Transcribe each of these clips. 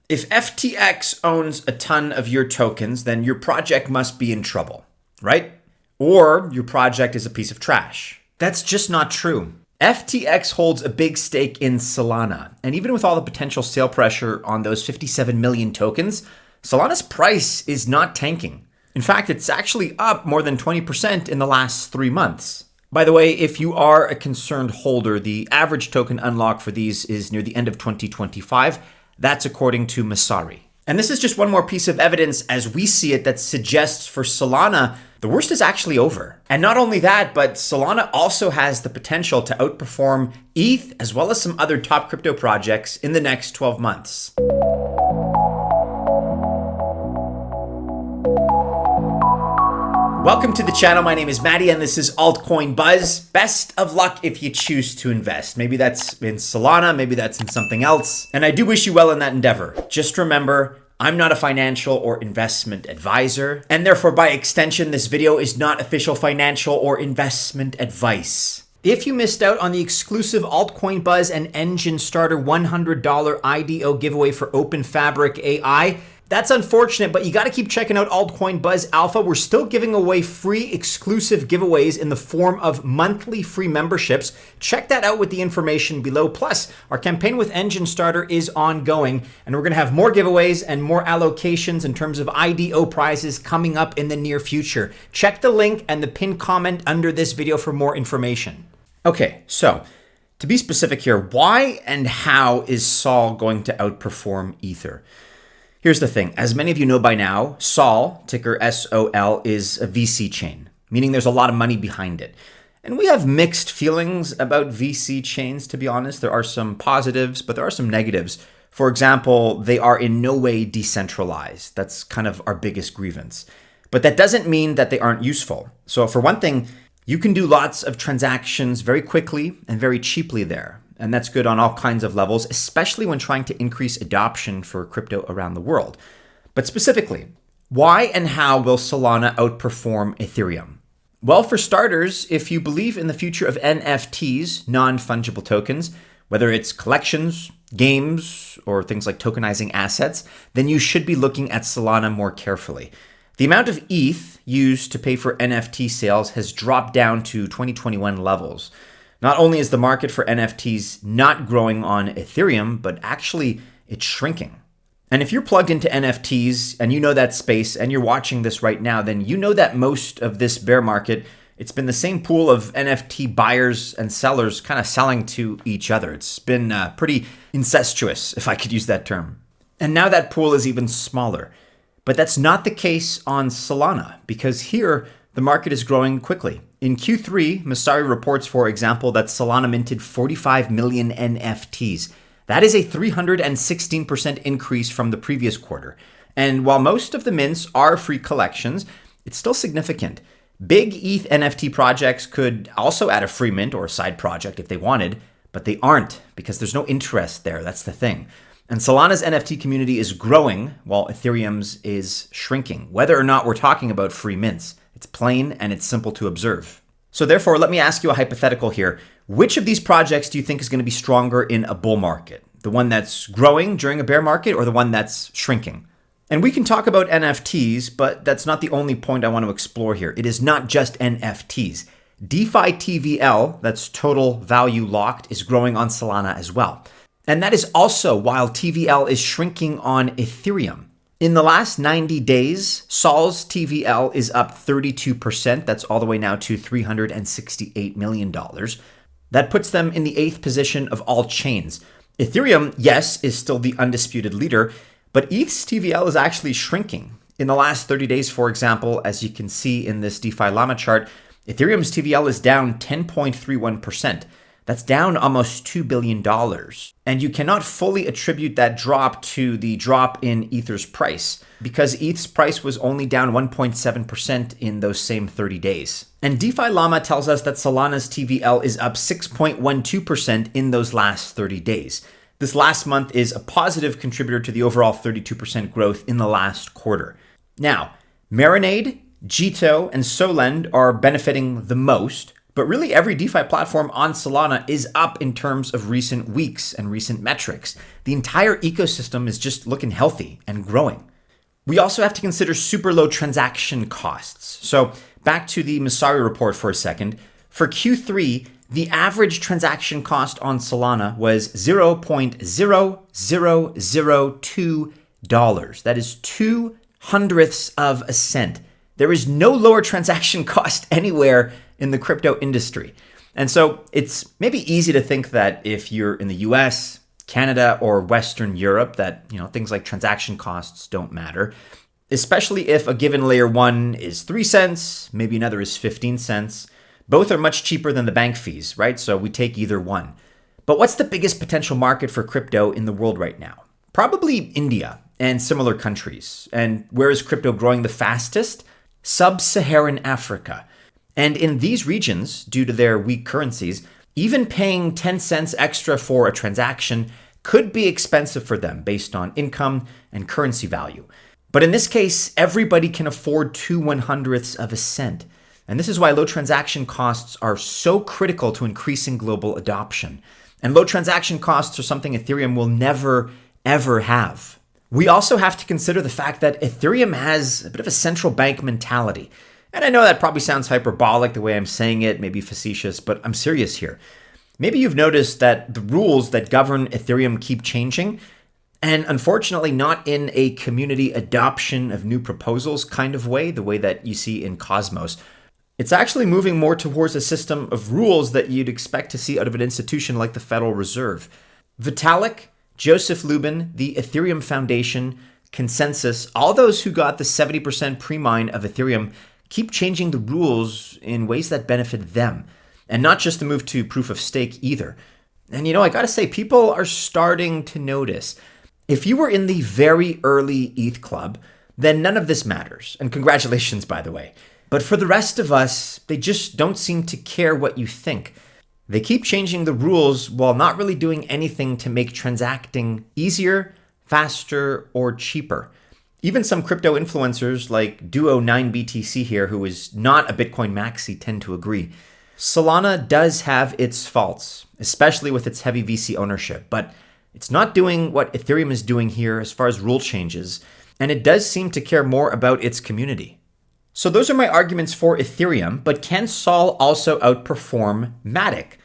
If FTX owns a ton of your tokens, then your project must be in trouble, right? Or your project is a piece of trash. That's just not true. FTX holds a big stake in Solana, and even with all the potential sale pressure on those 57 million tokens, Solana's price is not tanking. In fact, it's actually up more than 20% in the last 3 months. By the way, if you are a concerned holder, the average token unlock for these is near the end of 2025. That's according to Masari. And this is just one more piece of evidence as we see it that suggests for Solana, the worst is actually over. And not only that, but Solana also has the potential to outperform ETH as well as some other top crypto projects in the next 12 months. Welcome to the channel. My name is Maddie and this is Altcoin Buzz. Best of luck if you choose to invest. Maybe that's in Solana, maybe that's in something else. And I do wish you well in that endeavor. Just remember, I'm not a financial or investment advisor, and therefore by extension, this video is not official financial or investment advice. If you missed out on the exclusive Altcoin Buzz and Enjinstarter $100 IDO giveaway for OpenFabric AI, that's unfortunate, but you got to keep checking out Altcoin Buzz Alpha. We're still giving away free exclusive giveaways in the form of monthly free memberships. Check that out with the information below. Plus, our campaign with Enjinstarter is ongoing, and we're going to have more giveaways and more allocations in terms of IDO prizes coming up in the near future. Check the link and the pinned comment under this video for more information. Okay, so to be specific here, why and how is Sol going to outperform Ether? Here's the thing. As many of you know by now, Sol, ticker SOL, is a VC chain, meaning there's a lot of money behind it. And we have mixed feelings about VC chains, to be honest. There are some positives, but there are some negatives. For example, they are in no way decentralized. That's kind of our biggest grievance. But that doesn't mean that they aren't useful. So for one thing, you can do lots of transactions very quickly and very cheaply there. And that's good on all kinds of levels, especially when trying to increase adoption for crypto around the world. But specifically, why and how will Solana outperform Ethereum? Well, for starters, if you believe in the future of NFTs, non-fungible tokens, whether it's collections, games, or things like tokenizing assets, then you should be looking at Solana more carefully. The amount of ETH used to pay for NFT sales has dropped down to 2021 levels. Not only is the market for NFTs not growing on Ethereum, but actually it's shrinking. And if you're plugged into NFTs and you know that space and you're watching this right now, then you know that most of this bear market, it's been the same pool of NFT buyers and sellers kind of selling to each other. It's been pretty incestuous, if I could use that term. And now that pool is even smaller. But that's not the case on Solana, because here the market is growing quickly. In Q3, Masari reports, for example, that Solana minted 45 million NFTs. That is a 316% increase from the previous quarter. And while most of the mints are free collections, it's still significant. Big ETH NFT projects could also add a free mint or a side project if they wanted, but they aren't because there's no interest there. That's the thing. And Solana's NFT community is growing while Ethereum's is shrinking, whether or not we're talking about free mints. It's plain and it's simple to observe. So therefore, let me ask you a hypothetical here. Which of these projects do you think is going to be stronger in a bull market? The one that's growing during a bear market or the one that's shrinking? And we can talk about NFTs, but that's not the only point I want to explore here. It is not just NFTs. DeFi TVL, that's total value locked, is growing on Solana as well. And that is also while TVL is shrinking on Ethereum. In the last 90 days, Sol's TVL is up 32%. That's all the way now to $368 million. That puts them in the 8th position of all chains. Ethereum, yes, is still the undisputed leader, but ETH's TVL is actually shrinking. In the last 30 days, for example, as you can see in this DeFi Llama chart, Ethereum's TVL is down 10.31%. That's down almost $2 billion. And you cannot fully attribute that drop to the drop in Ether's price because ETH's price was only down 1.7% in those same 30 days. And DeFi Llama tells us that Solana's TVL is up 6.12% in those last 30 days. This last month is a positive contributor to the overall 32% growth in the last quarter. Now, Marinade, Jito, and Solend are benefiting the most, But really every DeFi platform on Solana is up in terms of recent weeks and recent metrics. The entire ecosystem is just looking healthy and growing. We also have to consider super low transaction costs. So back to the Messari report for a second. For Q3, the average transaction cost on Solana was $0.0002. That is 0.02 of a cent. There is no lower transaction cost anywhere in the crypto industry. And so it's maybe easy to think that if you're in the US, Canada, or Western Europe, that things like transaction costs don't matter, especially if a given layer 1 is 3 cents, maybe another is 15 cents. Both are much cheaper than the bank fees, right? So we take either one. But what's the biggest potential market for crypto in the world right now? Probably India and similar countries. And where is crypto growing the fastest? Sub-Saharan Africa. And in these regions, due to their weak currencies, even paying 10 cents extra for a transaction could be expensive for them based on income and currency value. But in this case, everybody can afford 2/100ths of a cent. And this is why low transaction costs are so critical to increasing global adoption. And low transaction costs are something Ethereum will never, ever have. We also have to consider the fact that Ethereum has a bit of a central bank mentality. And I know that probably sounds hyperbolic the way I'm saying it, maybe facetious, but I'm serious here. Maybe you've noticed that the rules that govern Ethereum keep changing, and unfortunately not in a community adoption of new proposals kind of way, the way that you see in Cosmos. It's actually moving more towards a system of rules that you'd expect to see out of an institution like the Federal Reserve. Vitalik, Joseph Lubin, the Ethereum Foundation, Consensus, all those who got the 70% pre-mine of Ethereum keep changing the rules in ways that benefit them, and not just the move to proof of stake either. And I gotta say, people are starting to notice. If you were in the very early ETH club, then none of this matters. And congratulations, by the way. But for the rest of us, they just don't seem to care what you think. They keep changing the rules while not really doing anything to make transacting easier, faster, or cheaper. Even some crypto influencers like Duo9BTC here, who is not a Bitcoin maxi, tend to agree. Solana does have its faults, especially with its heavy VC ownership, but it's not doing what Ethereum is doing here as far as rule changes, and it does seem to care more about its community. So those are my arguments for Ethereum, but can Sol also outperform MATIC?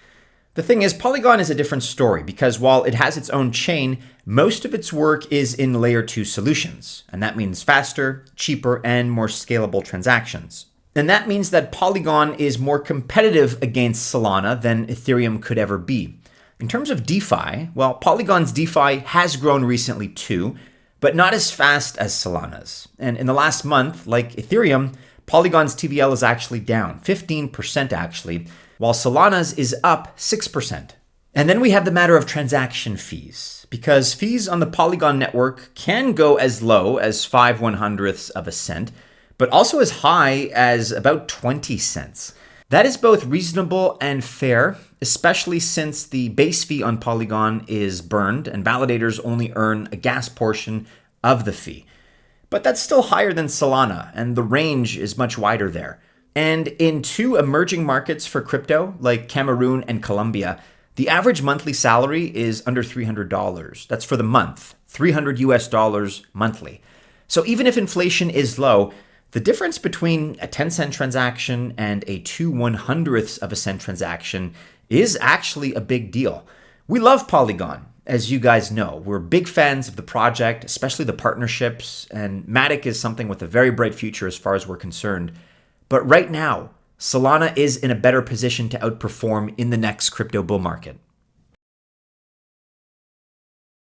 The thing is, Polygon is a different story because while it has its own chain, most of its work is in layer 2 solutions. And that means faster, cheaper, and more scalable transactions. And that means that Polygon is more competitive against Solana than Ethereum could ever be. In terms of DeFi, well, Polygon's DeFi has grown recently too, but not as fast as Solana's. And in the last month, like Ethereum, Polygon's TVL is actually down, 15% actually, while Solana's is up 6%. And then we have the matter of transaction fees, because fees on the Polygon network can go as low as 5/100ths of a cent, but also as high as about 20 cents. That is both reasonable and fair, especially since the base fee on Polygon is burned and validators only earn a gas portion of the fee. But that's still higher than Solana, and the range is much wider there. And in two emerging markets for crypto, like Cameroon and Colombia, the average monthly salary is under $300. That's for the month, $300 monthly. So even if inflation is low, the difference between a 10-cent transaction and a 2/100ths of a cent transaction is actually a big deal. We love Polygon, as you guys know. We're big fans of the project, especially the partnerships, and MATIC is something with a very bright future as far as we're concerned. But right now, Solana is in a better position to outperform in the next crypto bull market.